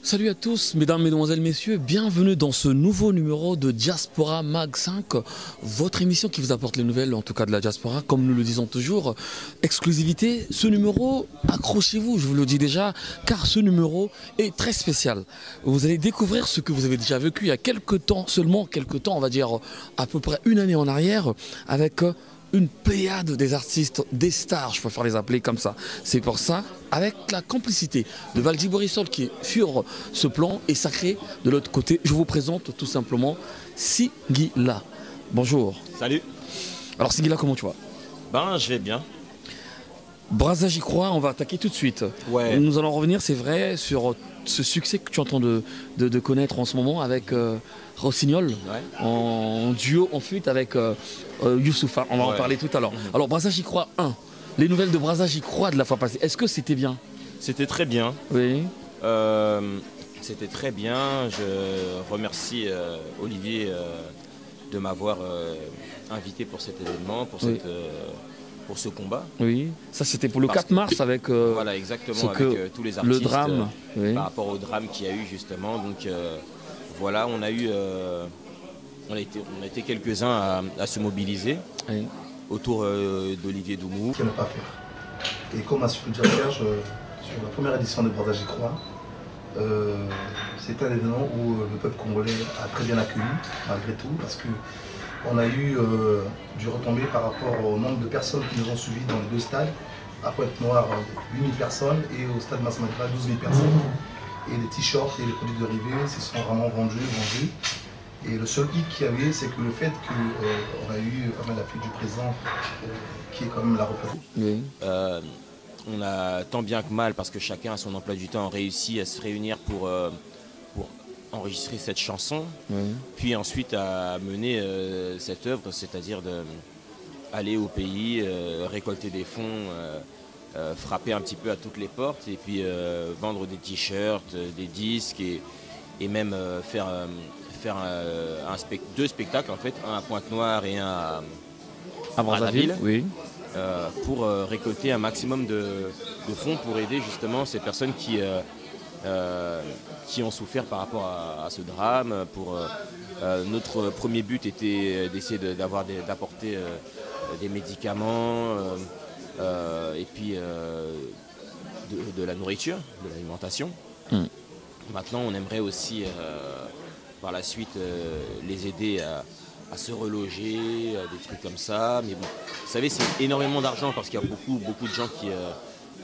Salut à tous, mesdames, mesdemoiselles, messieurs, bienvenue dans ce nouveau numéro de Diaspora Mag 5, votre émission qui vous apporte les nouvelles, en tout cas de la diaspora, comme nous le disons toujours. Exclusivité, ce numéro, accrochez-vous, je vous le dis déjà, car ce numéro est très spécial. Vous allez découvrir ce que vous avez déjà vécu il y a quelques temps, seulement quelques temps, on va dire à peu près une année en arrière, avec une pléiade des artistes, des stars, je préfère les appeler comme ça. C'est pour ça, avec la complicité de Valdi Borisol qui est sur ce plan et sacré de l'autre côté, je vous présente tout simplement Singila. Bonjour. Salut. Alors Singila, comment tu vas? Ben, je vais bien. Brazza, j'y crois, on va attaquer tout de suite. Ouais. Nous allons revenir, c'est vrai, sur ce succès que tu entends de connaître en ce moment avec Rossignol, Ouais. en duo, en feat avec Youssoupha. On va en parler tout à l'heure. Alors Brazza, j'y crois 1. Les nouvelles de Brazza, j'y crois de la fois passée. Est-ce que c'était bien? C'était très bien. Oui. C'était très bien. Je remercie Olivier de m'avoir invité pour cet événement, pour, pour ce combat. Oui, ça c'était pour le 4 mars avec voilà, exactement, avec tous les artistes. Le drame. Par rapport au drame qu'il y a eu justement. Donc voilà, on a été quelques-uns à se mobiliser autour d'Olivier Doumou. Qui ne pas faire. Et comme a su déjà faire, sur la première édition de Brazza, j'y crois, c'était un événement où le peuple congolais a très bien accueilli, malgré tout, parce qu'on a eu du retombé par rapport au nombre de personnes qui nous ont suivis dans les deux stades. À Pointe-Noire, 8 000 personnes et au stade Massamadra, 12 000 personnes. Et les t-shirts et les produits dérivés se sont vraiment vendus. Et le seul hic qu'il y avait, c'est que le fait qu'on a eu quand même la fille du président, qui est quand même la représentation. Oui. On a tant bien que mal, parce que chacun à son emploi du temps, réussi à se réunir pour enregistrer cette chanson, puis ensuite à mener cette œuvre, c'est-à-dire d'aller au pays, récolter des fonds, frapper un petit peu à toutes les portes, et puis vendre des t-shirts, des disques, et même faire deux spectacles, en fait, un à Pointe-Noire et un à Brazzaville. Oui. Pour récolter un maximum de fonds pour aider justement ces personnes qui ont souffert par rapport à ce drame. Notre premier but était d'essayer d'apporter des médicaments et puis de la nourriture, de l'alimentation. Maintenant, on aimerait aussi par la suite les aider à se reloger, des trucs comme ça. Mais bon, vous savez, c'est énormément d'argent parce qu'il y a beaucoup de gens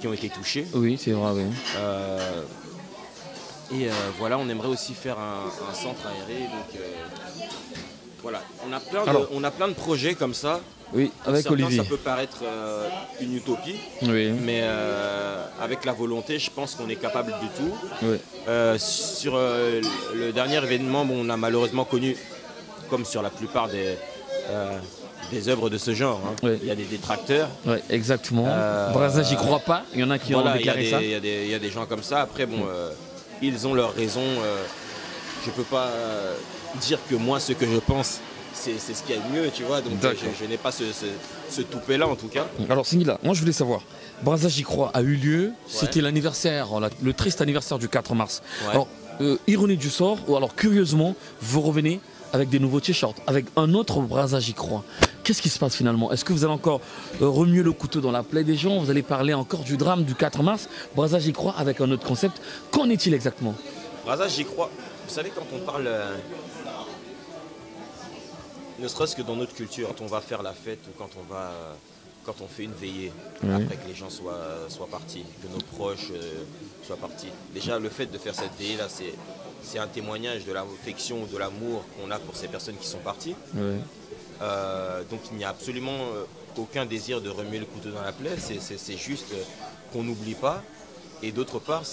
qui ont été touchés. Oui, c'est vrai, oui. Voilà, on aimerait aussi faire un centre aéré. Donc voilà, on a plein de projets comme ça. Oui, avec certains, Olivier. ça peut paraître une utopie, mais avec la volonté, je pense qu'on est capable de tout. Oui. Sur le dernier événement, bon, on a malheureusement connu, comme sur la plupart des œuvres de ce genre, il y a des détracteurs. Oui, exactement. Brazza, j'y crois pas. Il y en a qui ont déclaré ça. Il y a des gens comme ça. Après, bon, ils ont leurs raisons. Je ne peux pas dire que moi, ce que je pense, c'est ce qu'il y a de mieux, tu vois. Donc, je n'ai pas ce toupet-là, en tout cas. Alors, Singila, moi, je voulais savoir. Brazza, j'y crois, a eu lieu. C'était l'anniversaire, le triste anniversaire du 4 mars. Ouais. Alors, ironie du sort, ou alors, curieusement, vous revenez avec des nouveaux t-shirts, avec un autre Brazza, j'y crois. Qu'est-ce qui se passe finalement? Est-ce que vous allez encore remuer le couteau dans la plaie des gens? Vous allez parler encore du drame du 4 mars? Brazza, j'y crois, avec un autre concept. Qu'en est-il exactement? Brazza, j'y crois. Vous savez, quand on parle, ne serait-ce que dans notre culture, quand on va faire la fête ou quand on fait une veillée, après que les gens soient partis, que nos proches soient partis. Déjà, le fait de faire cette veillée-là, c'est un témoignage de l'affection, de l'amour qu'on a pour ces personnes qui sont parties. Donc il n'y a absolument aucun désir de remuer le couteau dans la plaie, c'est juste qu'on n'oublie pas. Et d'autre part,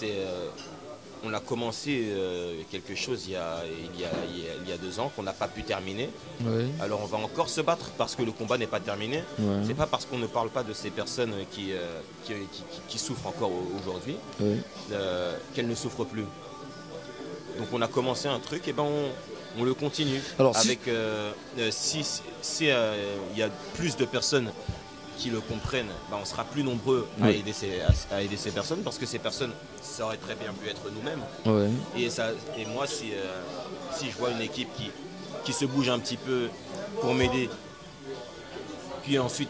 on a commencé quelque chose il y a 2 ans qu'on n'a pas pu terminer. Alors on va encore se battre parce que le combat n'est pas terminé. C'est pas parce qu'on ne parle pas de ces personnes qui souffrent encore aujourd'hui qu'elles ne souffrent plus. Donc on a commencé un truc, et ben on le continue. Alors, avec si il y a plus de personnes qui le comprennent, bah, on sera plus nombreux à aider ces personnes, parce que ces personnes, ça aurait très bien pu être nous-mêmes. Ouais. Et moi, si je vois une équipe qui se bouge un petit peu pour m'aider, puis ensuite,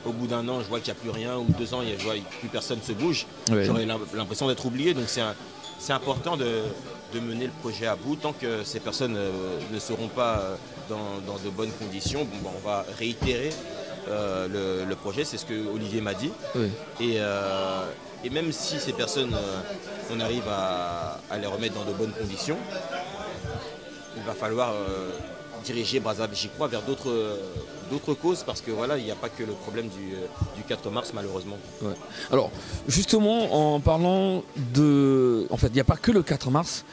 au bout d'un an, je vois qu'il n'y a plus rien, ou 2 ans, je vois que plus personne se bouge, j'aurais l'impression d'être oublié. Donc c'est important de mener le projet à bout. Tant que ces personnes ne seront pas dans de bonnes conditions, on va réitérer le projet, c'est ce que Olivier m'a dit. Oui. Et même si ces personnes, on arrive à les remettre dans de bonnes conditions, il va falloir diriger Brazzaville J'y crois vers d'autres causes, parce que voilà, il n'y a pas que le problème du 4 mars malheureusement. Ouais. Alors justement, en parlant de... En fait, il n'y a pas que le 4 mars.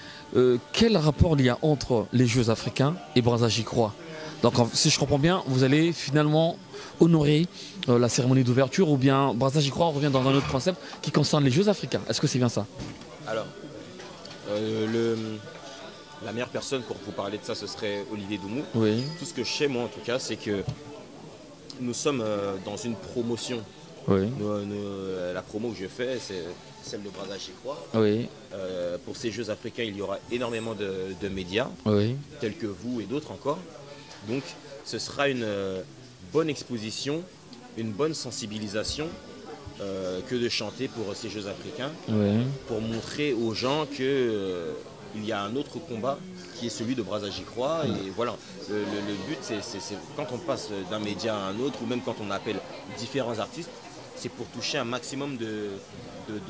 Quel rapport il y a entre les Jeux africains et Brazzaville J'y crois? Donc si je comprends bien, vous allez finalement honorer la cérémonie d'ouverture, ou bien Brazzaville J'y crois revient dans un autre concept qui concerne les Jeux africains. Est-ce que c'est bien ça? Alors, la meilleure personne pour vous parler de ça, ce serait Olivier Doumou. Oui. Tout ce que je sais, moi en tout cas, c'est que nous sommes dans une promotion. Oui. La promo que je fais, c'est celle de Brazzaville J'y crois. Oui. Pour ces Jeux africains, il y aura énormément de médias, tels que vous et d'autres encore. Donc ce sera une bonne exposition, une bonne sensibilisation que de chanter pour ces Jeux africains, pour montrer aux gens que il y a un autre combat qui est celui de Brazzaville J'y crois. Et voilà, le but, c'est quand on passe d'un média à un autre, ou même quand on appelle différents artistes, c'est pour toucher un maximum de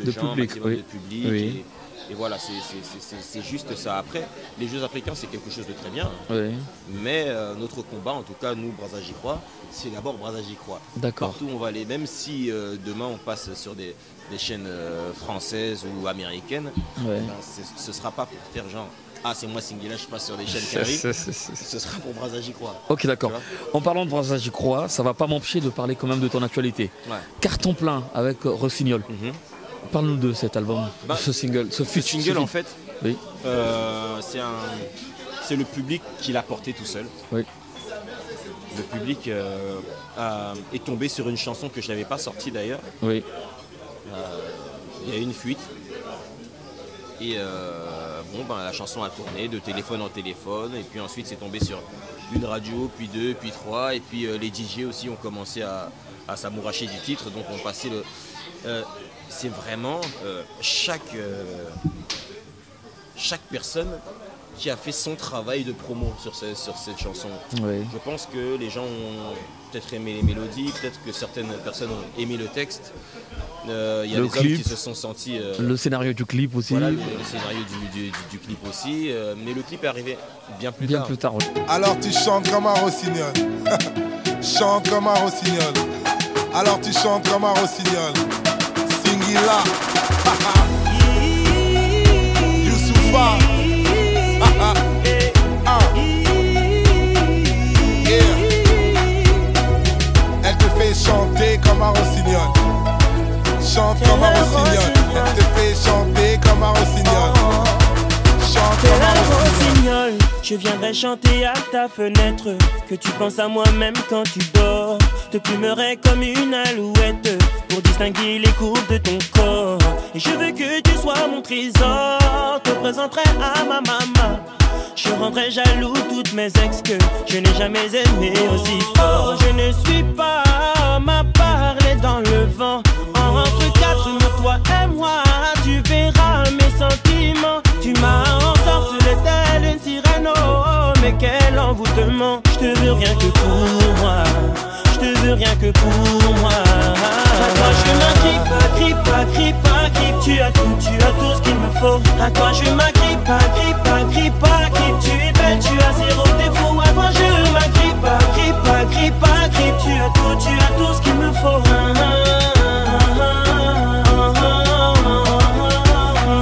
gens, public, un maximum de public. Et voilà, c'est juste ça. Après, les Jeux africains, c'est quelque chose de très bien. Mais notre combat, en tout cas, nous, Brazzaville J'y crois, c'est d'abord Brazzaville J'y crois. Partout où on va aller, même si demain on passe sur des chaînes françaises ou américaines, ce ne sera pas pour faire genre « Ah, c'est moi Singuila, je passe sur des chaînes qui arrivent ». Ce sera pour Brazzaville J'y crois. Ok, d'accord. En parlant de Brazzaville J'y crois, ça ne va pas m'empêcher de parler quand même de ton actualité. Carton plein avec Rossignol. Parle-nous de cet album, ce single. Ce single, en fait, c'est le public qui l'a porté tout seul. Oui. Le public est tombé sur une chanson que je n'avais pas sortie d'ailleurs. Oui. Il y a eu une fuite. Et la chanson a tourné de téléphone en téléphone. Et puis ensuite, c'est tombé sur une radio, puis 2, puis 3. Et puis les DJ aussi ont commencé à s'amouracher du titre. Donc on passait le... c'est vraiment chaque personne qui a fait son travail de promo sur cette chanson. Oui. Je pense que les gens ont peut-être aimé les mélodies, peut-être que certaines personnes ont aimé le texte. Il y a des hommes qui se sont sentis... le scénario du clip aussi. Voilà, le scénario du clip aussi. Mais le clip est arrivé bien plus tard. Oui. Alors tu chantes comme un rossignol. Chante comme un rossignol. Alors tu chantes comme un rossignol. Singuila. Youssoufa. Elle te fait chanter comme un rossignol. Chante comme un rossignol. Elle te fait chanter comme un rossignol. Chante comme un rossignol. Je viendrai chanter à ta fenêtre, que tu penses à moi même quand tu dors. Te plumerai comme une alouette pour distinguer les courbes de ton corps. Et je veux que tu sois mon trésor. Te présenterai à ma maman. Je rendrai jaloux toutes mes ex que je n'ai jamais aimé aussi fort. Je ne suis pas homme à parler dans le vent. Entre quatre murs, toi et moi, tu verras mes sentiments. Tu m'as ensorcelé telle une sirène, oh, mais quel envoûtement. Je te veux rien que pour moi. Je te veux rien que pour moi. À toi je m'agrippe, agrippe. Tu as tout ce qu'il me faut. À toi je m'agrippe, agrippe. Tu es belle, tu as zéro défaut. À toi je m'agrippe, agrippe. Tu as tout ce qu'il me faut.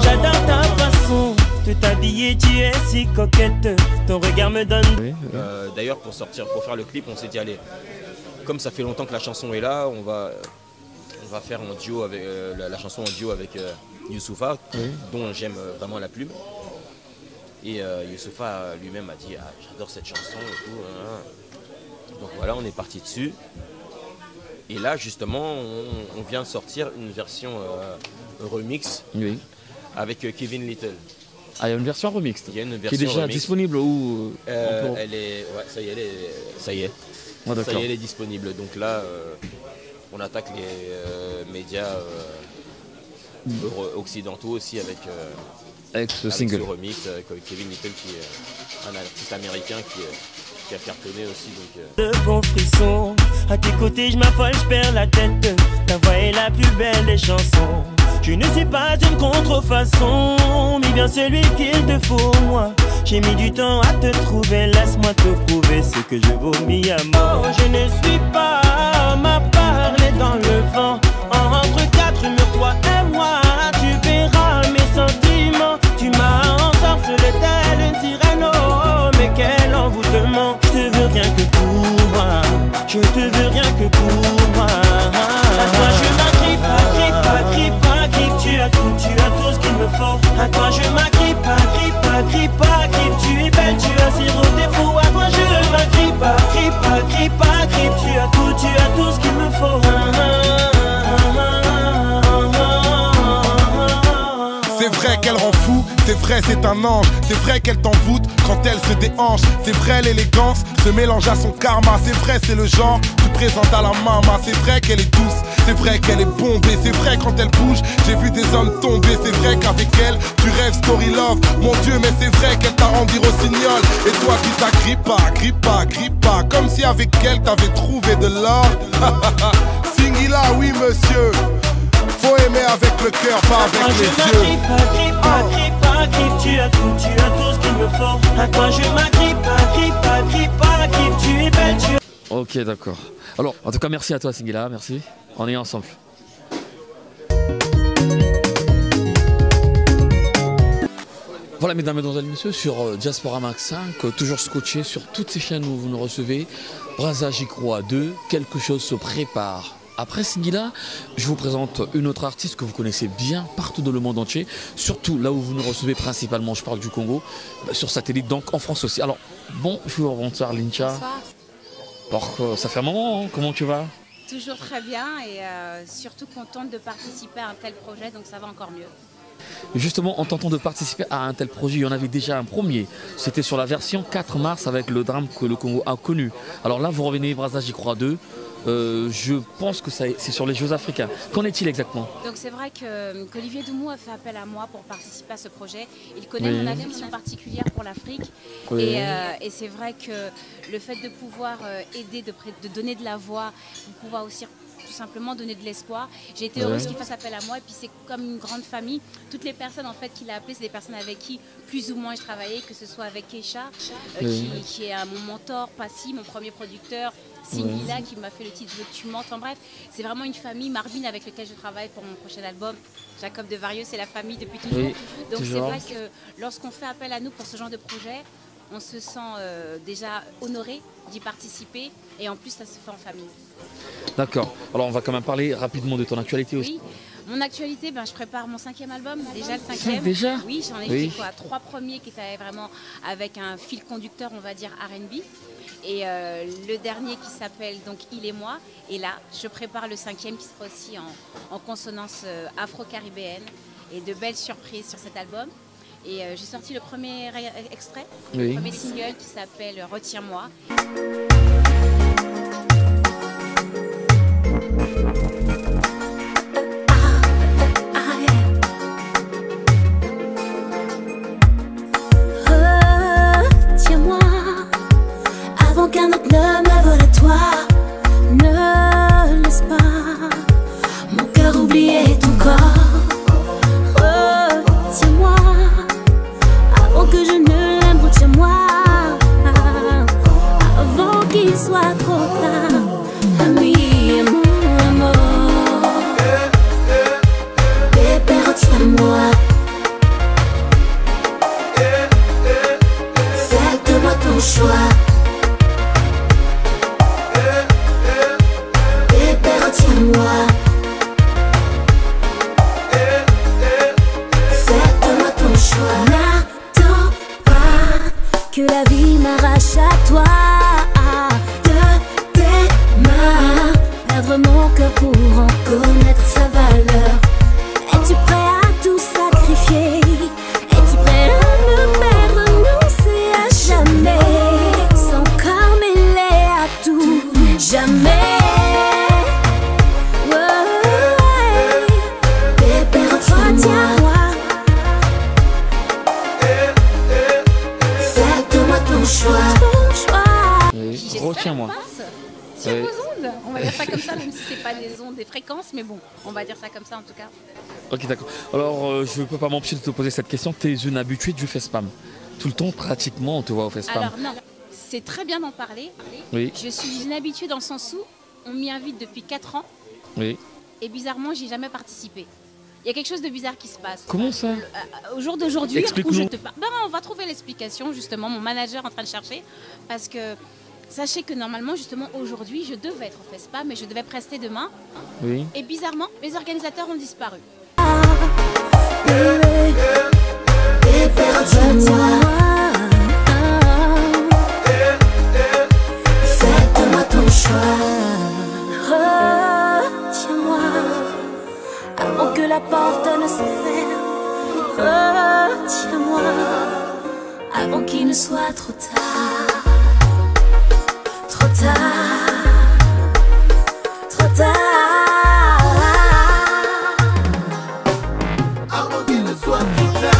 J'adore ta façon de t'habiller, tu es si coquette. Ton regard me donne. D'ailleurs pour faire le clip, on s'est dit allez, comme ça fait longtemps que la chanson est là, on va faire un duo avec la chanson en duo avec Youssoufa, dont j'aime vraiment la plume. Et Youssoufa lui-même a dit j'adore cette chanson et tout. Donc voilà, on est parti dessus. Et là, justement, on vient de sortir une version remix avec Kevin Little. Ah, il y a une version remix Il y a une version qui est déjà remix. disponible ou Elle est, ouais, ça y est, ça y est. Ah, Ça y est, elle est disponible. Donc là, on attaque les médias occidentaux aussi avec ce single. ce remix avec Kevin Little qui est un artiste américain qui a cartonné aussi. De bons frissons, à tes côtés je m'affole, je perds la tête. Ta voix est la plus belle des chansons. Je ne suis pas une contrefaçon, mais bien celui qu'il te faut, moi. J'ai mis du temps à te trouver, laisse-moi te prouver ce que je vomis à mort. Oh, je ne suis pas ma parler dans le vent. Entre quatre murs, toi et moi, tu verras mes sentiments. Tu m'as ensorcelé telle une sirène, oh, mais quel envoûtement. Je te veux rien que pour moi, je te veux rien que pour moi. À toi je m'agrippe, agrippe. Tu as tout ce qu'il me faut. À toi je m'agrippe, tu es belle, tu as zéro défaut. À toi je m'agrippe, tu as tout ce qu'il me faut. C'est vrai qu'elle rend fou, c'est vrai c'est un ange. C'est vrai qu'elle t'envoûte quand elle se déhanche. C'est vrai l'élégance se mélange à son karma. C'est vrai c'est le genre tu présentes à la maman. C'est vrai qu'elle est douce, c'est vrai qu'elle est bombée. C'est vrai quand elle bouge, j'ai vu des hommes tomber. C'est vrai qu'avec elle, tu rêves story love. Mon Dieu mais c'est vrai qu'elle t'a rendu rossignol. Et toi qui t'agrippe pas comme si avec elle t'avais trouvé de l'or. Singila, oui monsieur. Faut aimer avec le cœur, pas avec les yeux. Tu as tout ce qu'il me faut. À toi je m'agrippe, tu es belle, tu as... Ok, d'accord. Alors, en tout cas, merci à toi, Singila, merci. On est ensemble. Voilà, mesdames, mesdemoiselles, messieurs, sur Diaspora Mag 5, toujours scotché sur toutes ces chaînes où vous nous recevez. Braza J'y crois 2, quelque chose se prépare. Après Singila, je vous présente une autre artiste que vous connaissez bien partout dans le monde entier, surtout là où vous nous recevez principalement, je parle du Congo, sur satellite, donc en France aussi. Alors, bonsoir Lincha. Bonsoir. Alors, ça fait un moment, hein, comment tu vas? Toujours très bien et surtout contente de participer à un tel projet, donc ça va encore mieux. Justement, en tentant de participer à un tel projet, il y en avait déjà un premier. C'était sur la version 4 mars avec le drame que le Congo a connu. Alors là, vous revenez Braza J'y crois 2. Je pense que c'est sur les Jeux africains. Qu'en est-il exactement? Donc c'est vrai qu'Olivier Doumou a fait appel à moi pour participer à ce projet. Il connaît mon affection particulière pour l'Afrique. Et c'est vrai que le fait de pouvoir aider, de donner de la voix, de pouvoir aussi tout simplement donner de l'espoir. J'ai été heureuse qu'il fasse appel à moi et puis c'est comme une grande famille. Toutes les personnes en fait qu'il a appelées, c'est des personnes avec qui plus ou moins je travaillais, que ce soit avec Keisha, qui est mon mentor, Passy, mon premier producteur, Singila qui m'a fait le titre « Tu mentes ». En bref, c'est vraiment une famille. Marvin avec lequel je travaille pour mon prochain album. Jacob de Varieux, c'est la famille depuis toujours. Donc c'est vrai que lorsqu'on fait appel à nous pour ce genre de projet, on se sent déjà honoré d'y participer et en plus ça se fait en famille. D'accord. Alors on va quand même parler rapidement de ton actualité aussi. Oui, mon actualité, je prépare mon 5e album, déjà le 5e. Déjà? Oui, j'en ai fait 3 premiers qui étaient vraiment avec un fil conducteur, on va dire R&B. Et le dernier qui s'appelle donc Il et moi. Et là, je prépare le 5e qui sera aussi en consonance afro-caribéenne et de belles surprises sur cet album. Et j'ai sorti le premier extrait, le premier single qui s'appelle Retiens-moi. Retiens-moi avant qu'un autre ne me vole à toi. Ne laisse pas mon cœur oublier ton corps. Retiens-moi avant que je ne l'aime. Retiens-moi avant qu'il soit trop tard. Ami, mon amour, bébé, retiens-moi. Fais de moi ton choix. Bébé, retiens-moi. tiens-moi. Sur vos ondes, on va dire ça comme ça, même si c'est pas des ondes, des fréquences, mais bon, on va dire ça comme ça en tout cas. Ok, d'accord. Alors, je ne peux pas m'empêcher de te poser cette question. Tu es une habituée du FESPAM. Tout le temps, pratiquement, on te voit au FESPAM. Alors non, c'est très bien d'en parler. Oui. Je suis une habituée dans le sens où on m'y invite depuis 4 ans Oui. et bizarrement, j'ai jamais participé. Il y a quelque chose de bizarre qui se passe. Comment ça? Au jour d'aujourd'hui, Explique-nous. on va trouver l'explication justement, mon manager est en train de chercher, parce que sachez que normalement, justement, aujourd'hui, je devais être au FESPAM, mais je devais prester demain. Oui. Et bizarrement, les organisateurs ont disparu. Fais-moi ton choix. Retiens-moi avant que la porte ne se ferme. Retiens-moi avant qu'il ne soit trop tard. Trop tard. Trop tard. Avant qu'il ne soit trop tard.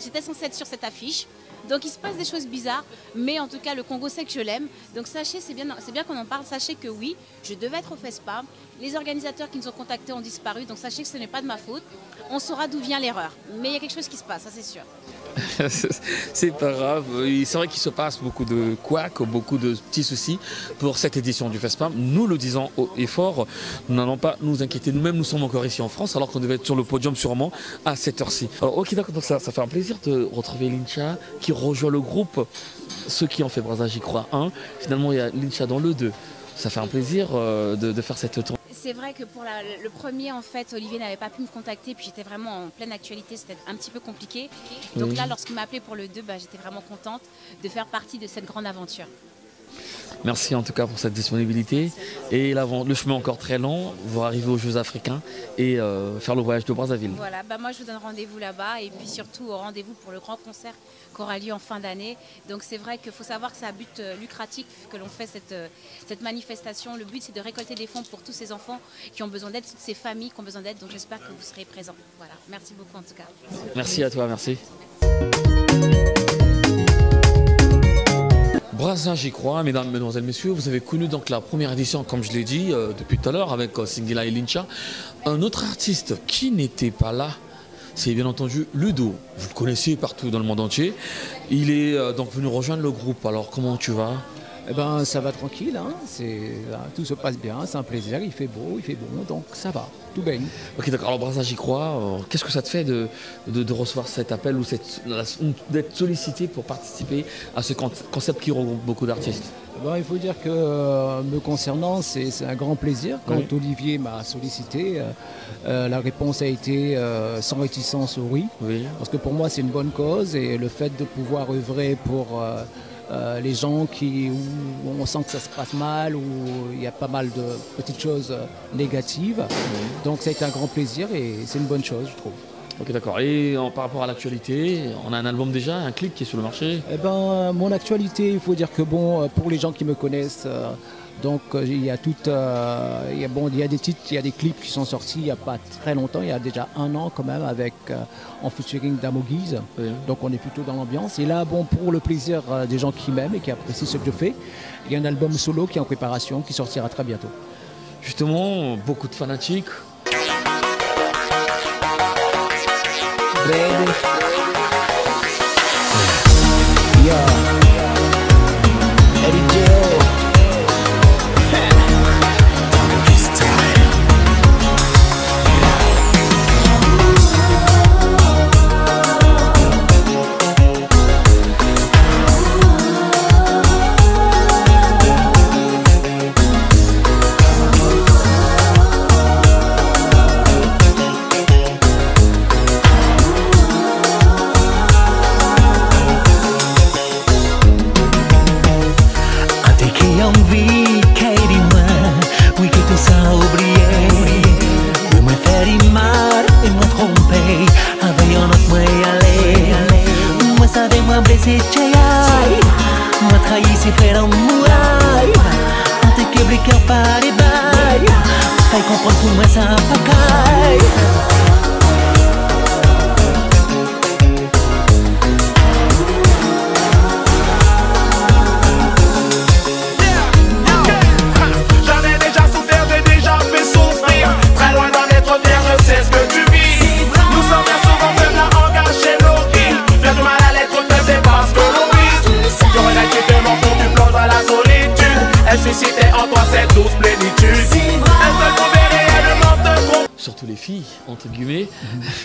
J'étais censée être sur cette affiche, donc il se passe des choses bizarres, mais en tout cas le Congo sait que je l'aime, donc sachez, c'est bien qu'on en parle, sachez que oui, je devais être au FESPAM, les organisateurs qui nous ont contactés ont disparu, donc sachez que ce n'est pas de ma faute, on saura d'où vient l'erreur, mais il y a quelque chose qui se passe, ça c'est sûr. C'est pas grave, c'est vrai qu'il se passe beaucoup de couacs, beaucoup de petits soucis pour cette édition du FESPAM. Nous le disons haut et fort, nous n'allons pas nous inquiéter, nous-mêmes nous sommes encore ici en France alors qu'on devait être sur le podium sûrement à cette heure-ci. Alors ok, d'accord, donc ça fait un plaisir de retrouver Lincha qui rejoint le groupe, ceux qui ont fait Brazza J'y crois 1, finalement il y a Lincha dans le 2. Ça fait un plaisir de faire cette tournée. C'est vrai que pour le premier, en fait, Olivier n'avait pas pu me contacter, puis j'étais vraiment en pleine actualité, c'était un petit peu compliqué. Donc là, lorsqu'il m'a appelé pour le 2, j'étais vraiment contente de faire partie de cette grande aventure. Merci en tout cas pour cette disponibilité. Et le chemin encore très long, vous arriver aux Jeux africains et faire le voyage de Brazzaville. Voilà, moi je vous donne rendez-vous là-bas et puis surtout rendez-vous pour le grand concert qui aura lieu en fin d'année. Donc c'est vrai qu'il faut savoir que c'est à but lucratif que l'on fait cette manifestation. Le but c'est de récolter des fonds pour tous ces enfants qui ont besoin d'aide, toutes ces familles qui ont besoin d'aide. Donc j'espère que vous serez présents. Voilà, merci beaucoup en tout cas. Merci à toi, merci. Brazza J'y crois, mesdames, mesdemoiselles, messieurs, vous avez connu donc la première édition, comme je l'ai dit depuis tout à l'heure, avec Singila et Lincha. Un autre artiste qui n'était pas là, c'est bien entendu Ludo. Vous le connaissez partout dans le monde entier. Il est donc venu rejoindre le groupe. Alors comment tu vas? Eh ben, ça va tranquille, hein. Tout se passe bien, c'est un plaisir, il fait beau, il fait bon, donc ça va, tout baigne. Ok, d'accord, alors Brazza J'y crois, qu'est-ce que ça te fait de recevoir cet appel ou d'être sollicité pour participer à ce concept qui regroupe beaucoup d'artistes? Il faut dire que me concernant, c'est un grand plaisir. Quand Olivier m'a sollicité, la réponse a été sans réticence oui. Parce que pour moi c'est une bonne cause et le fait de pouvoir œuvrer pour les gens où on sent que ça se passe mal, où il y a pas mal de petites choses négatives. Donc ça a été un grand plaisir et c'est une bonne chose, je trouve. Ok, d'accord. Et par rapport à l'actualité, on a un album déjà, un clip qui est sur le marché? Mon actualité, il faut dire que pour les gens qui me connaissent, donc il y a des titres, il y a des clips qui sont sortis il n'y a pas très longtemps, il y a déjà 1 an quand même, avec en featuring d'Amoguise. Donc on est plutôt dans l'ambiance. Et là, pour le plaisir des gens qui m'aiment et qui apprécient ce que je fais, il y a un album solo qui est en préparation, qui sortira très bientôt. Justement, beaucoup de fanatiques. Baby. Yeah. Eddie Joe. baiser Tchayaï. Moi trahi ses frères en mouaille. On te quebre le cœur par les bails. Fais comprendre pour moi ça pas caille. C'est ce que tu vis. Nous sommes bien souvent même là engagés nos vies. Viens de mal à l'être, c'est parce que l'on vise. Tu regardes qui te mord quand tu plonges dans la solitude. Elle suscitait en toi cette douce plénitude. Elle te trouvait réellement te tromper. Surtout les filles, entre guillemets.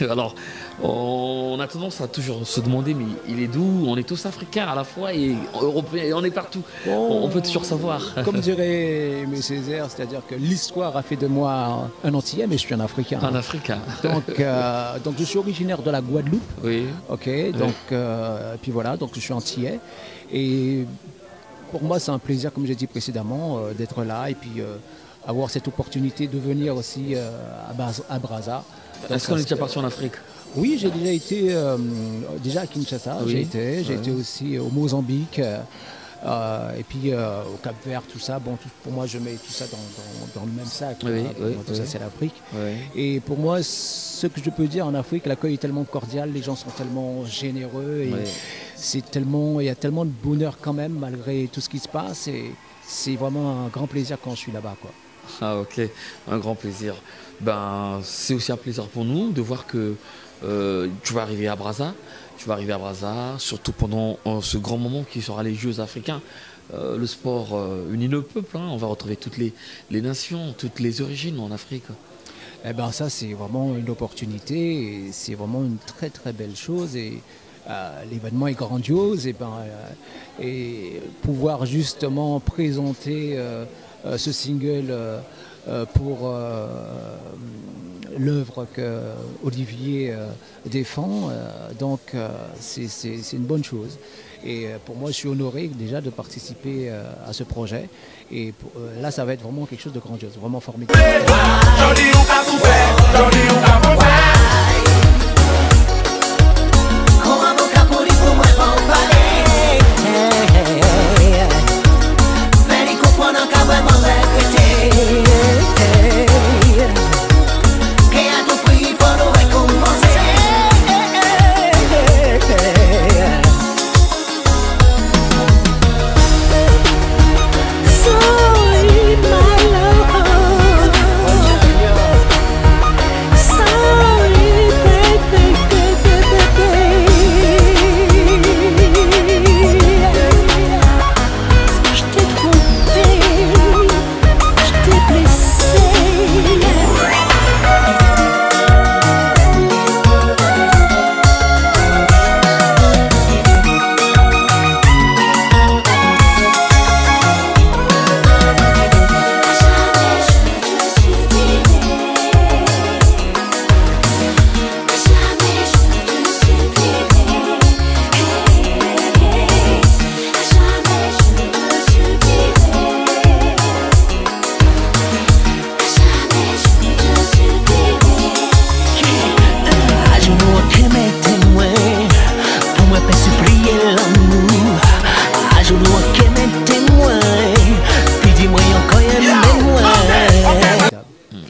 Alors, on a tendance à toujours se demander, mais il est d'où? On est tous africains à la fois et européens, et on est partout. On peut toujours savoir. Comme dirait M. Césaire, c'est-à-dire que l'histoire a fait de moi un Antillais, mais je suis un Africain. Un Africain. Donc je suis originaire de la Guadeloupe. Oui. Ok, donc, puis voilà, donc je suis Antillais. Et pour moi, c'est un plaisir, comme j'ai dit précédemment, d'être là et puis avoir cette opportunité de venir aussi à Brazza. Est-ce qu'on est déjà parti en Afrique? Oui, j'ai déjà été à Kinshasa, oui. J'ai été aussi au Mozambique, et puis au Cap-Vert, tout ça. Bon, pour moi, je mets tout ça dans le même sac. Oui, tout ça, c'est l'Afrique. Oui. Et pour moi, ce que je peux dire en Afrique, l'accueil est tellement cordial, les gens sont tellement généreux, et il y a tellement de bonheur quand même, malgré tout ce qui se passe. Et c'est vraiment un grand plaisir quand je suis là-bas, quoi. Ah ok, un grand plaisir. Ben, c'est aussi un plaisir pour nous de voir que tu vas arriver à Brazza. Tu vas arriver à Brazza, surtout pendant ce grand moment qui sera les Jeux africains. Le sport unit le peuple, hein. On va retrouver toutes les nations, toutes les origines en Afrique. Eh ben ça c'est vraiment une opportunité et c'est vraiment une très très belle chose. Et l'événement est grandiose et pouvoir justement présenter ce single pour l'œuvre que Olivier défend, donc c'est une bonne chose. Et pour moi, je suis honoré déjà de participer à ce projet. Et là, ça va être vraiment quelque chose de grandiose, vraiment formidable.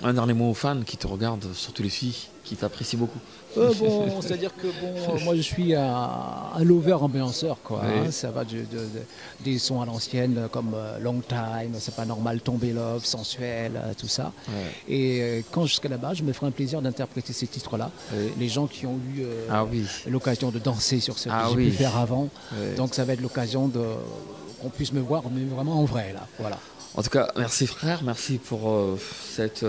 Un dernier mot aux fans qui te regardent, surtout les filles, qui t'apprécient beaucoup. C'est-à-dire que moi je suis un lover ambianceur, quoi. Oui. Hein, ça va des sons à l'ancienne comme Long Time, C'est pas normal, Tomber Love, Sensuel, tout ça. Ouais. Et quand je serai là-bas, je me ferai un plaisir d'interpréter ces titres-là. Oui. Les gens qui ont eu l'occasion de danser sur ce que j'ai pu faire avant. Oui. Donc ça va être l'occasion qu'on puisse me voir, mais vraiment en vrai, là. Voilà. En tout cas, merci frère, merci pour cette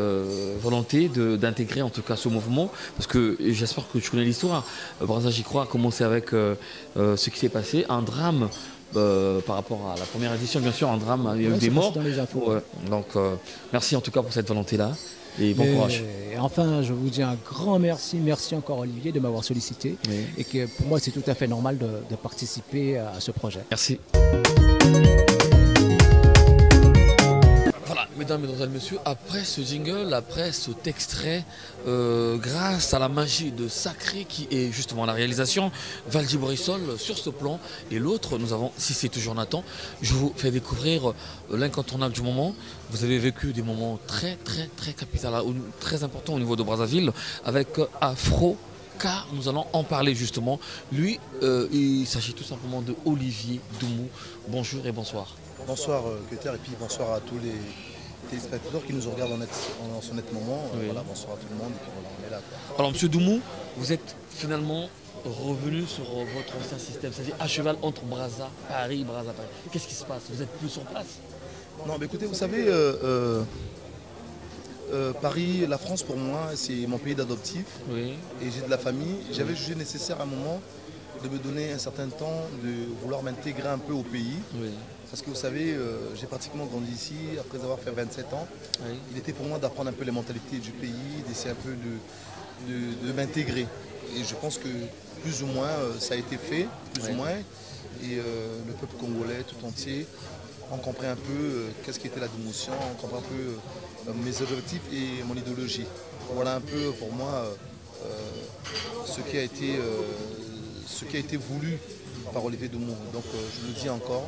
volonté d'intégrer en tout cas ce mouvement, parce que j'espère que tu connais l'histoire. Brazza J'y crois a commencé avec ce qui s'est passé, un drame par rapport à la première édition, bien sûr, un drame, il y a eu des morts. Dans les infos. Donc merci en tout cas pour cette volonté-là et bon courage. Et enfin, je vous dis un grand merci, merci encore Olivier de m'avoir sollicité et que pour moi c'est tout à fait normal de participer à ce projet. Merci. Voilà, mesdames mesdames, mesdemoiselles, messieurs, après ce jingle, après cet extrait, grâce à la magie de Sacré qui est justement la réalisation, Valdi Borisol sur ce plan et l'autre, nous avons, si c'est toujours Nathan, je vous fais découvrir l'incontournable du moment. Vous avez vécu des moments très capitaux, très importants au niveau de Brazzaville avec Afro. Car nous allons en parler justement. Lui, il s'agit tout simplement de Olivier Doumou. Bonjour et bonsoir. Bonsoir Keter et puis bonsoir à tous les téléspectateurs qui nous regardent en ce net moment. Oui. Voilà, bonsoir à tout le monde et puis voilà, on est là. Quoi. Alors Monsieur Doumou, vous êtes finalement revenu sur votre ancien système, c'est-à-dire à cheval entre Brazza, Paris. Qu'est-ce qui se passe? Vous êtes plus sur place? Non mais écoutez, vous savez, Paris, la France pour moi, c'est mon pays d'adoptif. Oui. Et j'ai de la famille. J'avais jugé nécessaire à un moment de me donner un certain temps, de vouloir m'intégrer un peu au pays. Oui. Parce que vous savez, j'ai pratiquement grandi ici, après avoir fait 27 ans. Oui. Il était pour moi d'apprendre un peu les mentalités du pays, d'essayer un peu de m'intégrer. Et je pense que plus ou moins ça a été fait, plus ou moins. Et le peuple congolais tout entier, on comprend un peu qu'est-ce qui était la démotion, on comprend un peu mes objectifs et mon idéologie. Voilà un peu pour moi ce qui a été voulu par Olivier Doumou. Donc je le dis encore,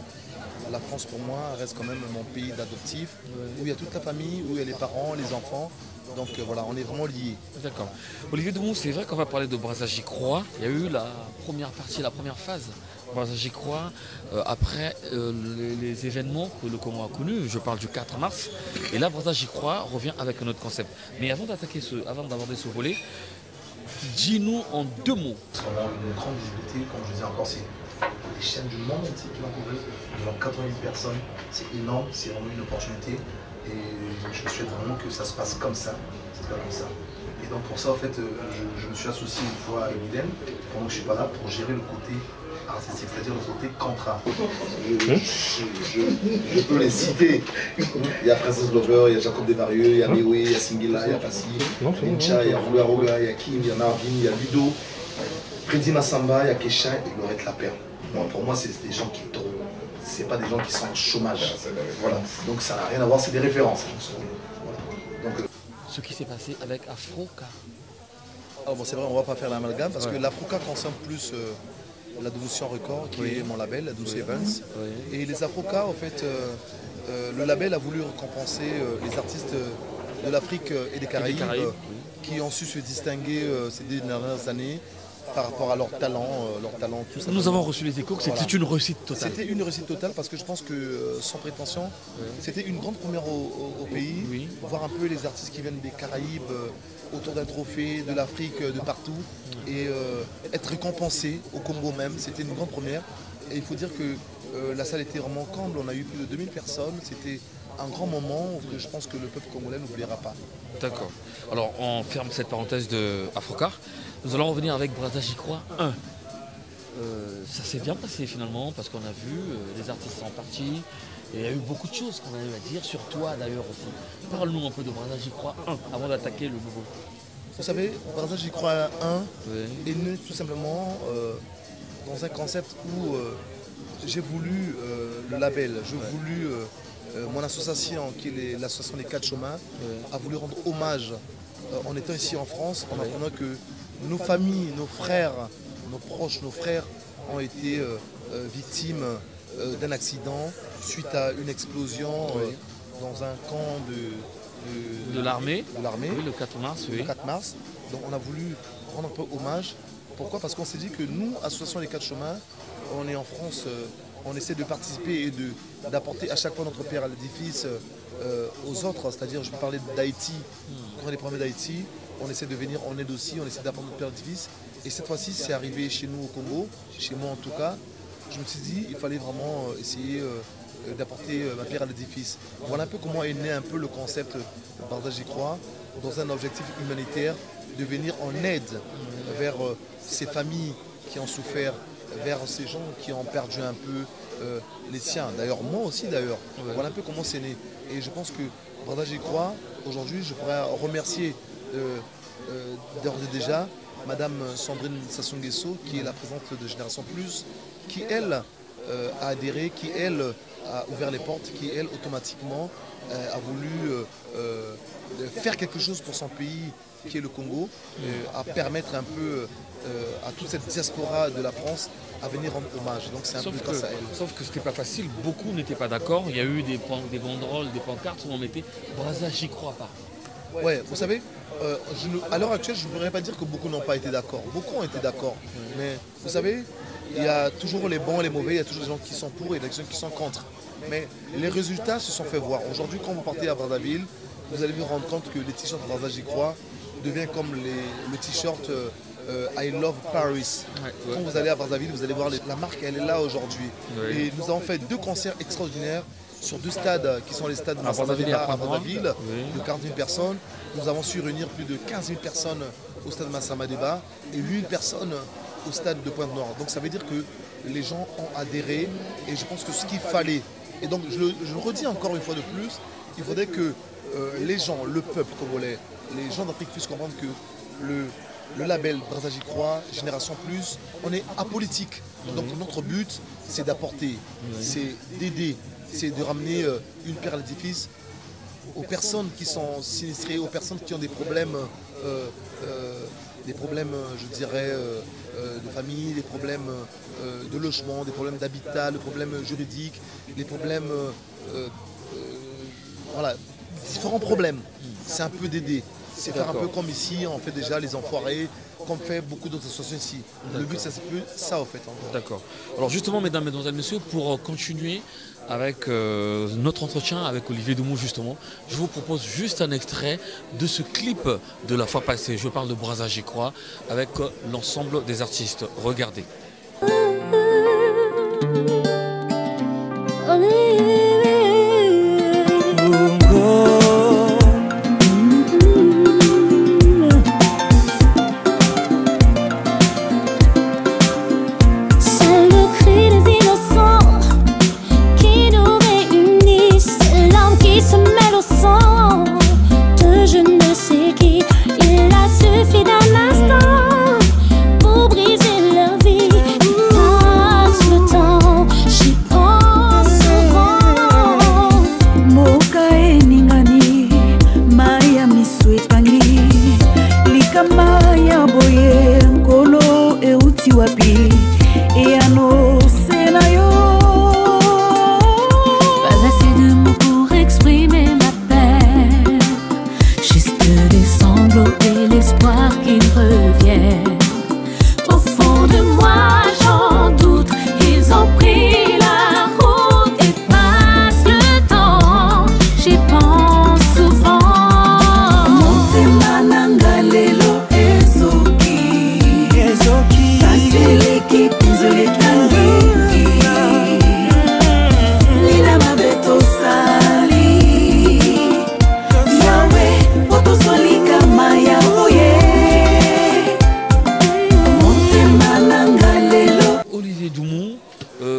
la France pour moi reste quand même mon pays d'adoptif, où il y a toute la famille, où il y a les parents, les enfants. Donc voilà, on est vraiment liés. D'accord. Olivier Doumou, c'est vrai qu'on va parler de Brazza J'y crois. Il y a eu la première partie, la première phase. Brazza J'y crois, après les événements que le Congo a connus, je parle du 4 mars. Et là, Brazza J'y crois revient avec un autre concept. Mais avant d'aborder ce volet, dis-nous en 2 mots. On a une grande visibilité, comme je disais encore, c'est les chaînes du monde qui l'ont couvert. Genre 80 000 personnes, c'est énorme, c'est vraiment une opportunité. Et je souhaite vraiment que ça se passe comme ça, c'est pas comme ça. Et donc pour ça, en fait, je me suis associé une fois à Eminem, pendant que je ne suis pas là, pour gérer le côté artistique, c'est-à-dire le côté contrat. Je peux les citer. Il y a Princess Lover, il y a Jacob Desvarieux, il y a Miwe, il y a Singila, il y a Passi, il y a Ninja, il y a Roga Roga, il y a Kim, il y a Marvin, il y a Ludo, Freddy Massamba, il y a Kesha et Laurette Lapère. Bon, pour moi, c'est des gens qui tournent. C'est pas des gens qui sont en chômage. Voilà. Donc ça n'a rien à voir, c'est des références. Voilà. Donc, ce qui s'est passé avec Afroca. Bon, c'est vrai, on ne va pas faire l'amalgame parce que l'Afroca concerne plus la Douceur Record, qui est mon label, la Douce Evans. Et les Afroca, en fait, le label a voulu récompenser les artistes de l'Afrique et des Caraïbes, qui ont su se distinguer ces dernières années par rapport à leur talent tout ça. Nous avons reçu les échos que c'était une réussite totale. C'était une réussite totale parce que je pense que, sans prétention, c'était une grande première au pays. Voir un peu les artistes qui viennent des Caraïbes autour d'un trophée, de l'Afrique, de partout, et être récompensé au Congo même, c'était une grande première. Et il faut dire que la salle était vraiment comble, on a eu plus de 2000 personnes, c'était un grand moment que je pense que le peuple congolais n'oubliera pas. D'accord. Alors on ferme cette parenthèse de Afrocar. Nous allons revenir avec Brazza J'y crois 1. Ça s'est bien passé finalement parce qu'on a vu les artistes sont partis et il y a eu beaucoup de choses qu'on a eu à dire sur toi d'ailleurs aussi. Parle-nous un peu de Brazza J'y crois 1 avant d'attaquer le nouveau. Vous savez, Brazza J'y crois 1 est né tout simplement dans un concept où j'ai voulu le label, j'ai voulu mon association qui est l'association des 4 chemins a voulu rendre hommage en étant ici en France en apprenant que nos familles, nos frères, nos proches, nos frères ont été victimes d'un accident suite à une explosion dans un camp de l'armée. Oui, le 4 mars. Le 4 mars. Donc on a voulu rendre un peu hommage. Pourquoi? Parce qu'on s'est dit que nous, Association des 4 chemins, on est en France, on essaie de participer et d'apporter à chaque fois notre pierre à l'édifice aux autres. C'est-à-dire, je peux parler d'Haïti, quand on a des problèmes d'Haïti, on essaie de venir en aide aussi, on essaie d'apporter notre pierre à l'édifice. Et cette fois-ci, c'est arrivé chez nous au Congo, chez moi en tout cas. Je me suis dit, il fallait vraiment essayer d'apporter ma pierre à l'édifice. Voilà un peu comment est né un peu le concept de Brazza J'y crois, dans un objectif humanitaire, de venir en aide vers ces familles qui ont souffert, vers ces gens qui ont perdu un peu les siens. D'ailleurs, moi aussi d'ailleurs. Voilà un peu comment c'est né. Et je pense que Brazza J'y crois, aujourd'hui, je pourrais remercier d'ores et déjà Madame Sandrine Sassou Nguesso, qui est la présidente de Génération Plus, qui elle a adhéré, qui elle a ouvert les portes, qui elle automatiquement a voulu faire quelque chose pour son pays qui est le Congo, à permettre un peu à toute cette diaspora de la France à venir rendre hommage. Donc c'est un peu grâce à elle. Sauf que ce n'était pas facile, beaucoup n'étaient pas d'accord. Il y a eu des banderoles, des pancartes où on mettait « Brazza, j'y crois pas ». Ouais, vous savez, à l'heure actuelle, je ne pourrais pas dire que beaucoup n'ont pas été d'accord. Beaucoup ont été d'accord. Mais vous savez, il y a toujours les bons et les mauvais, il y a toujours des gens qui sont pour et des gens qui sont contre. Mais les résultats se sont fait voir. Aujourd'hui, quand vous partez à Brazzaville, vous allez vous rendre compte que les t-shirts Brazza, j'y crois devient comme le t-shirt I Love Paris. Quand vous allez à Brazzaville, vous allez voir la marque, elle est là aujourd'hui. Et nous avons fait 2 concerts extraordinaires sur 2 stades qui sont les stades de Brazzaville à Brazzaville, de 40 000 personnes. Nous avons su réunir plus de 15 000 personnes au stade Massamadeba et 8 000 personnes au stade de Pointe-Noire. Donc ça veut dire que les gens ont adhéré et je pense que ce qu'il fallait, et donc je le redis encore une fois de plus, il faudrait que les gens, le peuple congolais, les gens d'Afrique puissent comprendre que le label Brazza j'y crois, Génération Plus, on est apolitique. Donc notre but, c'est d'apporter, c'est d'aider, c'est de ramener une pierre à l'édifice aux personnes qui sont sinistrées, aux personnes qui ont des problèmes, je dirais, de famille, des problèmes de logement, des problèmes d'habitat, des problèmes juridiques, des problèmes, voilà, différents problèmes. C'est un peu d'aider. C'est faire un peu comme ici, on fait déjà les enfoirés, comme fait beaucoup d'autres associations ici. Le but, c'est un peu ça, en fait. D'accord. Alors justement, mesdames, mesdemoiselles, messieurs, pour continuer avec notre entretien avec Olivier Doumou, justement, je vous propose juste un extrait de ce clip de la fois passée. Je parle de Brazza j'y crois, avec l'ensemble des artistes. Regardez.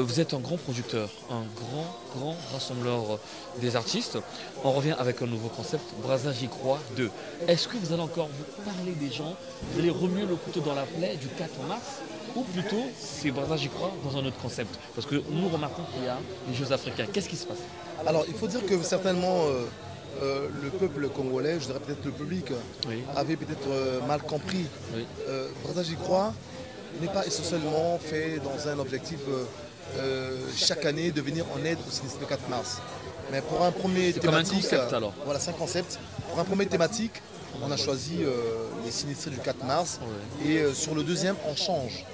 Vous êtes un grand producteur, un grand rassembleur des artistes. On revient avec un nouveau concept, Brazza j'y crois 2. Est-ce que vous allez encore vous parler des gens, vous allez remuer le couteau dans la plaie du 4 mars, ou plutôt c'est Brazza j'y crois dans un autre concept? Parce que nous remarquons qu'il y a les Jeux africains. Qu'est-ce qui se passe? Alors il faut dire que certainement le peuple congolais, je dirais peut-être le public, avait peut-être mal compris. Brazza j'y crois n'est pas essentiellement fait dans un objectif chaque année de venir en aide au sinistre le 4 mars. Mais pour un premier thématique, comme un concept alors. Voilà, c'est un concept. Pour un premier thématique, on a choisi les sinistrés du 4 mars. Et sur le deuxième, on change.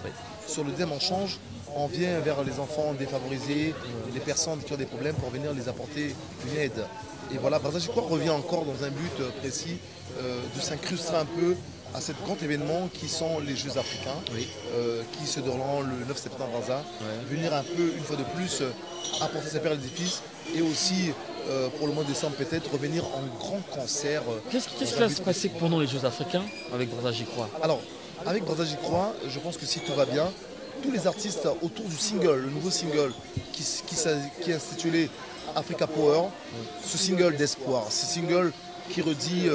Sur le deuxième, on change. On vient vers les enfants défavorisés, les personnes qui ont des problèmes pour venir les apporter une aide. Et voilà, Brazza j'y crois revient encore dans un but précis de s'incruster un peu à cet grand événement qui sont les Jeux africains, qui se dérouleront le 9 septembre à Brazza. Venir un peu, une fois de plus, apporter sa pierre à l'édifice et aussi, pour le mois de décembre peut-être, revenir en grand concert. Qu'est-ce qui va se passer pendant les Jeux africains avec Brazza j'y crois? Alors, avec Brazza j'y crois, je pense que si tout va bien, tous les artistes autour du single, le nouveau single qui est intitulé Africa Power, ce single d'espoir, ce single qui redit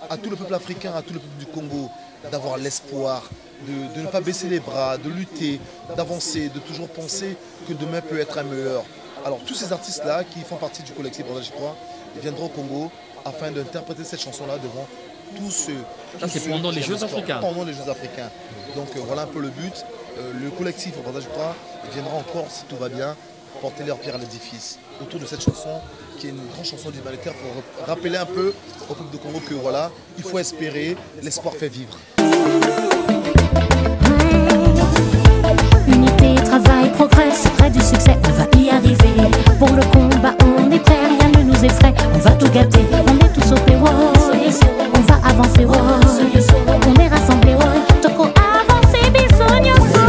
à tout le peuple africain, à tout le peuple du Congo, d'avoir l'espoir, de ne pas baisser les bras, de lutter, d'avancer, de toujours penser que demain peut être un meilleur. Alors tous ces artistes-là qui font partie du collectif Bordage Croix, ils viendront au Congo afin d'interpréter cette chanson-là devant tous ceux... Ça c'est pendant les Jeux africains. Pendant les Jeux africains. Donc voilà un peu le but. Le collectif Bordage Croix viendra encore, si tout va bien, porter leur pierre à l'édifice autour de cette chanson qui est une grande chanson d'humanitaire pour rappeler un peu au peuple de Congo que voilà, il faut espérer, l'espoir fait vivre. Unité, travail, progrès, secret du succès, on va y arriver. Pour le combat, on est prêt, rien ne nous effraie. On va tout gâter, on est tous au péro. On va avancer, on est rassemblés, Toko avancer, bisognoso.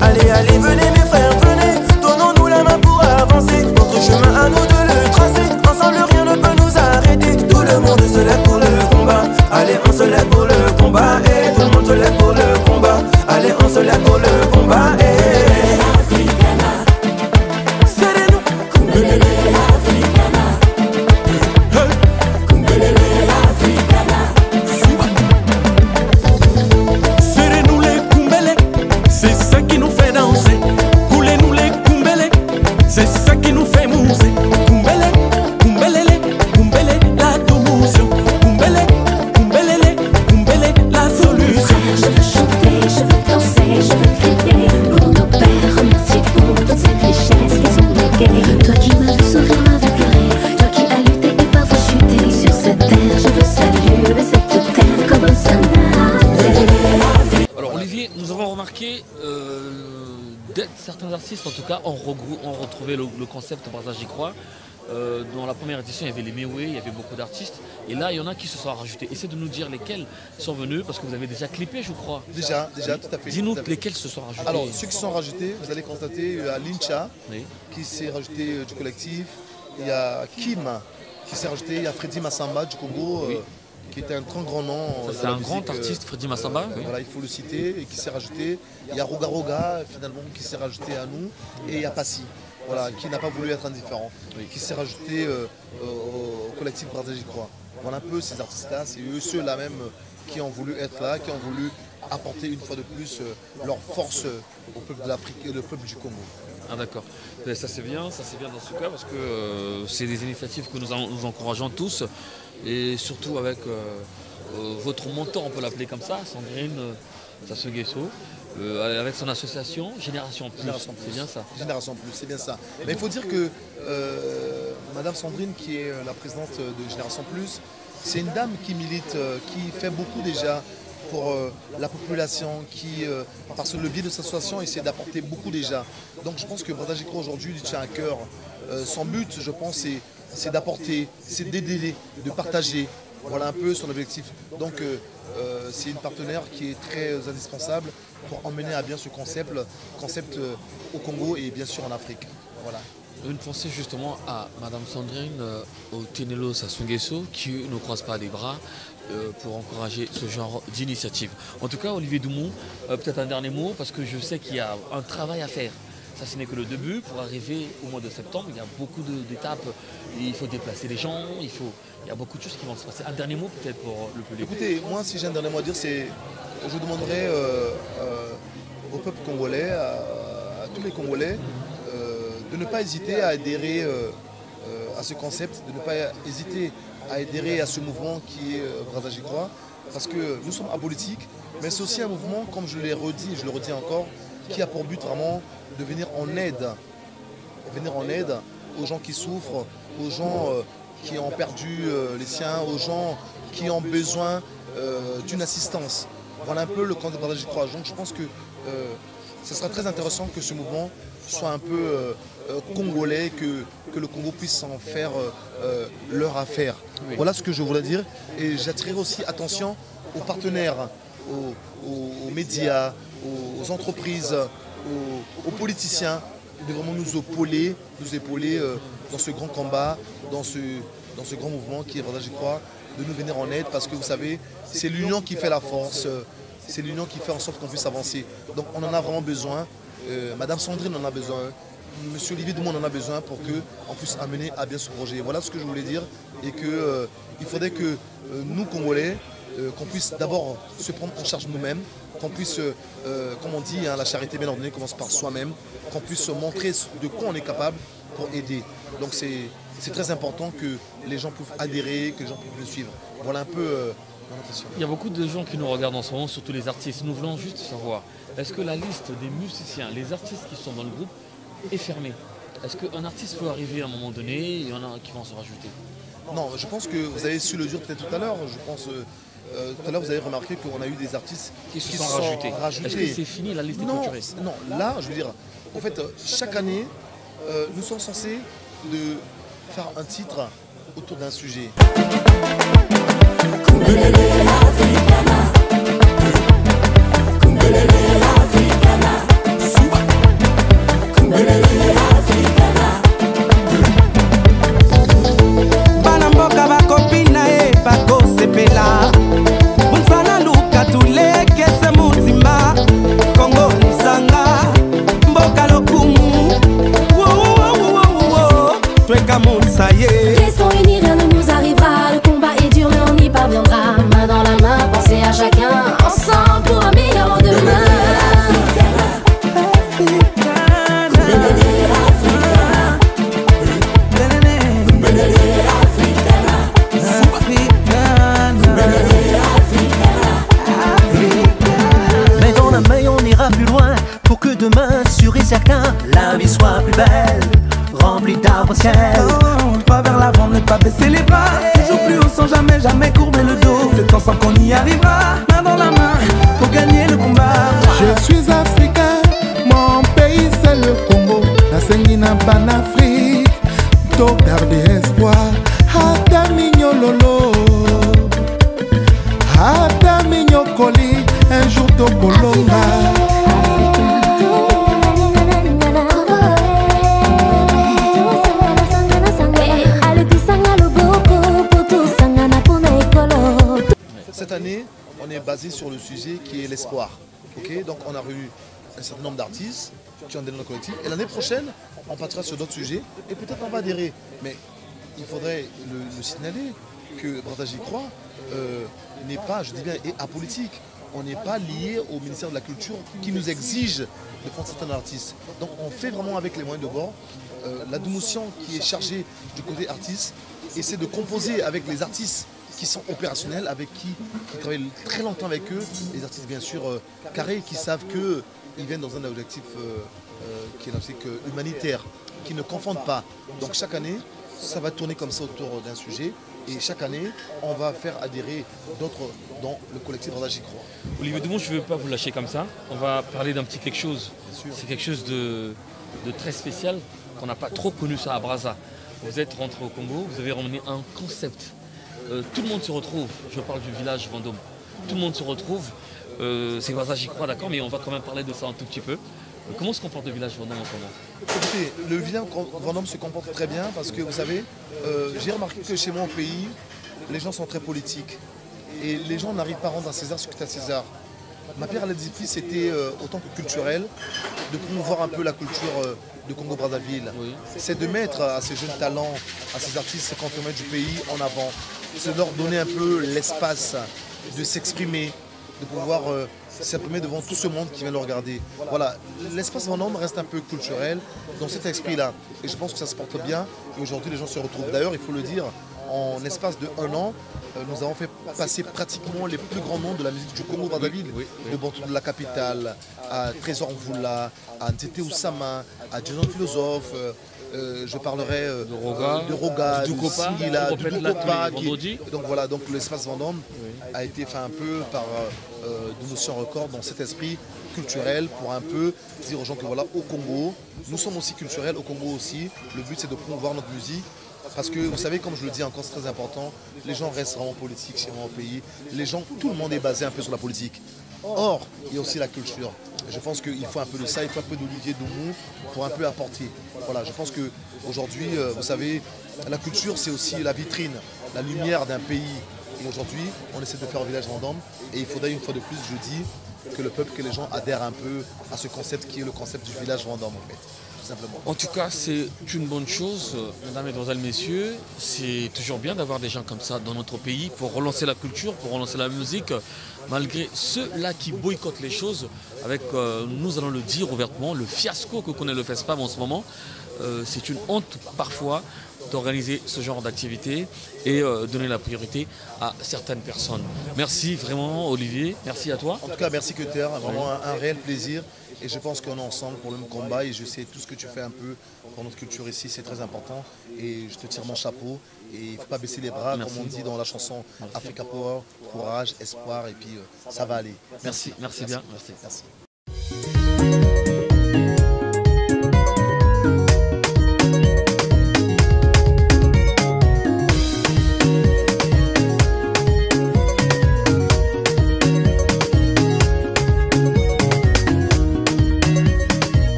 Allez, allez, venez mes frères, venez, donnons-nous la main pour avancer. Notre chemin à nous de le tracer, ensemble rien ne peut nous arrêter. Tout le monde se lève pour le combat, allez on se lève pour le combat. Et tout le monde se lève pour le combat, allez on se lève pour le combat. Certains artistes en tout cas ont retrouvé le concept Bordage J'y crois. Dans la première édition il y avait les Méoué, il y avait beaucoup d'artistes et là il y en a qui se sont rajoutés. Essayez de nous dire lesquels sont venus parce que vous avez déjà clippé je crois. Déjà tout à fait. Dis-nous lesquels se sont rajoutés. Alors ceux qui sont rajoutés, vous allez constater à Lincha qui s'est rajouté du collectif, il y a Kim qui s'est rajouté, il y a Freddy Massamba du Congo. Qui était un très grand nom. C'est un grand artiste, Freddy Massamba. Voilà, il faut le citer, et qui s'est rajouté. Il y a Roga Roga, finalement, qui s'est rajouté à nous. Et il y a Passy, voilà, qui n'a pas voulu être indifférent, qui s'est rajouté au collectif Bordage J'y crois. Voilà un peu ces artistes-là, c'est eux, ceux-là même, qui ont voulu être là, qui ont voulu apporter une fois de plus leur force au peuple de l'Afrique et au peuple du Congo. Ah d'accord, ça c'est bien dans ce cas parce que c'est des initiatives que nous encourageons tous et surtout avec votre mentor, on peut l'appeler comme ça, Sandrine Sassou Nguesso, avec son association Génération Plus, c'est bien ça. Génération Plus, c'est bien ça. Mais il faut dire que Madame Sandrine, qui est la présidente de Génération Plus, c'est une dame qui milite, qui fait beaucoup déjà pour la population, qui, par le biais de cette association, essaie d'apporter beaucoup déjà. Donc je pense que Bordage J'y crois aujourd'hui lui tient à cœur. Son but, je pense, c'est d'apporter, c'est d'aider, de partager. Voilà un peu son objectif. Donc c'est une partenaire qui est très indispensable pour emmener à bien ce concept au Congo et bien sûr en Afrique. Voilà. Une pensée justement à Madame Sandrine Otenelo Sassou Nguesso qui ne croise pas les bras pour encourager ce genre d'initiative. En tout cas, Olivier Doumou, peut-être un dernier mot parce que je sais qu'il y a un travail à faire. Ça, ce n'est que le début. Pour arriver au mois de septembre, il y a beaucoup d'étapes. Il faut déplacer les gens, il y a beaucoup de choses qui vont se passer. Un dernier mot peut-être pour le public. Écoutez, moi, si j'ai un dernier mot à dire, c'est je demanderai au peuple congolais, à tous les Congolais, de ne pas hésiter à adhérer à ce concept, de ne pas hésiter à adhérer à ce mouvement qui est Bordage J'y crois, parce que nous sommes apolitiques, mais c'est aussi un mouvement, comme je l'ai redit et je le redis encore, qui a pour but vraiment de venir en aide aux gens qui souffrent, aux gens qui ont perdu les siens, aux gens qui ont besoin d'une assistance. Voilà un peu le concept de Bordage J'y crois. Donc je pense que ce sera très intéressant que ce mouvement soit un peu congolais, que le Congo puisse en faire leur affaire. Oui. Voilà ce que je voulais dire. Et j'attirerai aussi attention aux partenaires, aux médias, aux entreprises, aux politiciens, de vraiment nous épauler dans ce grand combat, dans ce grand mouvement qui est Bordage J'y crois, de nous venir en aide parce que vous savez, c'est l'union qui fait la force. c'est l'union qui fait en sorte qu'on puisse avancer. Donc on en a vraiment besoin. Madame Sandrine en a besoin. Monsieur Olivier Dumont en a besoin pour qu'on puisse amener à bien ce projet. Voilà ce que je voulais dire. Et qu'il faudrait que nous, Congolais, qu'on puisse d'abord se prendre en charge nous-mêmes, qu'on puisse, comme on dit, la charité bien ordonnée commence par soi-même, qu'on puisse montrer de quoi on est capable pour aider. Donc c'est très important que les gens puissent adhérer, que les gens puissent le suivre. Voilà un peu mon impression. Il y a beaucoup de gens qui nous regardent en ce moment, surtout les artistes. Nous voulons juste savoir, est-ce que la liste des musiciens, les artistes qui sont dans le groupe, est fermée? Est-ce qu'un artiste peut arriver à un moment donné et il y en a qui vont se rajouter? Non, je pense que vous avez su le dire peut-être tout à l'heure. Je pense tout à l'heure vous avez remarqué qu'on a eu des artistes qui se sont rajoutés. Est-ce que c'est fini, la liste est clôturée? Non, là, je veux dire, en fait, chaque année, nous sommes censés de faire un titre autour d'un sujet. Banamboka bakopina e bakosepela Munsana luka tuleke se mutima Kongo nisanga mboka lokumu Tweka monsaye. Restons unis, rien ne nous arrivera. Le combat est dur mais on y parviendra. Main dans la main, pensez à chacun. Ensemble pour un meilleur lendemain. Mais dans la main on ira plus loin. Pour que demain, sûr et certain, la vie soit plus belle, remplie d'arc-en-ciel. Pas vers l'avant, ne pas baisser les bras. Toujours plus haut sans jamais, jamais courber le dos. C'est ensemble qu'on y arrivera. Main dans la main, pour gagner le combat. Je suis africain, mon pays c'est le Congo. La Sengina Banafrique, to garder espoir. Hata mignon lolo, hata mignon coli, un jour to colomba. Cette année, on est basé sur le sujet qui est l'espoir. Okay, donc on a eu un certain nombre d'artistes qui ont donné notre collectif. Et l'année prochaine, on partira sur d'autres sujets et peut-être on va adhérer. Mais il faudrait le signaler que Brada J'y crois n'est pas, je dis bien, apolitique. On n'est pas lié au ministère de la Culture qui nous exige de prendre certains artistes. Donc on fait vraiment avec les moyens de bord. La Doumoussian qui est chargée du côté artiste essaie de composer avec les artistes qui sont opérationnels, avec qui travaillent très longtemps avec eux, les artistes bien sûr carrés, qui savent qu'ils viennent dans un objectif qui est un objectif humanitaire, qui ne confondent pas. Donc chaque année, ça va tourner comme ça autour d'un sujet, et chaque année, on va faire adhérer d'autres dans le collectif Brada J'y crois. Olivier Dumont, je ne veux pas vous lâcher comme ça. On va parler d'un petit quelque chose. C'est quelque chose de très spécial qu'on n'a pas trop connu ça à Brazza. Vous êtes rentré au Congo, vous avez ramené un concept. Tout le monde se retrouve, je parle du village Vendôme, tout le monde se retrouve, c'est Brada J'y crois, d'accord, mais on va quand même parler de ça un tout petit peu. Comment se comporte le village Vendôme en ce moment? Écoutez, le village Vendôme se comporte très bien parce que vous savez, j'ai remarqué que chez moi au pays, les gens sont très politiques et les gens n'arrivent pas à rendre à César ce qui est à César. Ma pierre à l'édifice était autant que culturelle, de promouvoir un peu la culture de Congo-Brazzaville. Oui. C'est de mettre à ces jeunes talents, à ces artistes, ces confirmés du pays en avant. C'est de leur donner un peu l'espace de s'exprimer, de pouvoir s'exprimer devant tout ce monde qui vient le regarder. Voilà, l'espace Vendôme reste un peu culturel dans cet esprit-là. Et je pense que ça se porte bien. Et aujourd'hui, les gens se retrouvent. D'ailleurs, il faut le dire, en l'espace de 1 an, nous avons fait passer pratiquement les plus grands noms de la musique du Congo-Brazzaville. Oui, oui. Le Bantou de la capitale, à Trésor Mvula, à Ntete Oussama, à Jason Philosophe. Je parlerai de Roga, de Singila, de Dukopa. Donc voilà, donc l'espace Vendôme a été fait un peu par Doumoussian Record dans cet esprit culturel pour un peu dire aux gens que voilà, au Congo, nous sommes aussi culturels, au Congo aussi. Le but c'est de promouvoir notre musique. Parce que vous savez, comme je le dis encore, c'est très important, les gens restent vraiment politiques chez moi au pays. Les gens, tout le monde est basé un peu sur la politique. Or, il y a aussi la culture. Je pense qu'il faut un peu de ça, il faut un peu d'Olivier Dumont pour un peu apporter. Voilà, je pense qu'aujourd'hui, vous savez, la culture, c'est aussi la vitrine, la lumière d'un pays. Et aujourd'hui, on essaie de faire au village Vendôme. Et il faudrait une fois de plus, je dis, que le peuple, que les gens adhèrent un peu à ce concept qui est le concept du village Vendôme en fait. Simplement. En tout cas, c'est une bonne chose, mesdames, mesdemoiselles, messieurs. C'est toujours bien d'avoir des gens comme ça dans notre pays pour relancer la culture, pour relancer la musique, malgré ceux-là qui boycottent les choses, avec, nous allons le dire ouvertement, le fiasco que connaît le FESPAM en ce moment. C'est une honte parfois d'organiser ce genre d'activité et donner la priorité à certaines personnes. Merci vraiment Olivier, merci à toi. En tout cas, merci Cutter, vraiment un réel plaisir. Et je pense qu'on est ensemble pour le même combat et je sais tout ce que tu fais un peu pour notre culture ici, c'est très important. Et je te tire mon chapeau et il ne faut pas baisser les bras, comme on dit dans la chanson Africa Power, courage, espoir et puis ça va aller. Merci bien. Merci.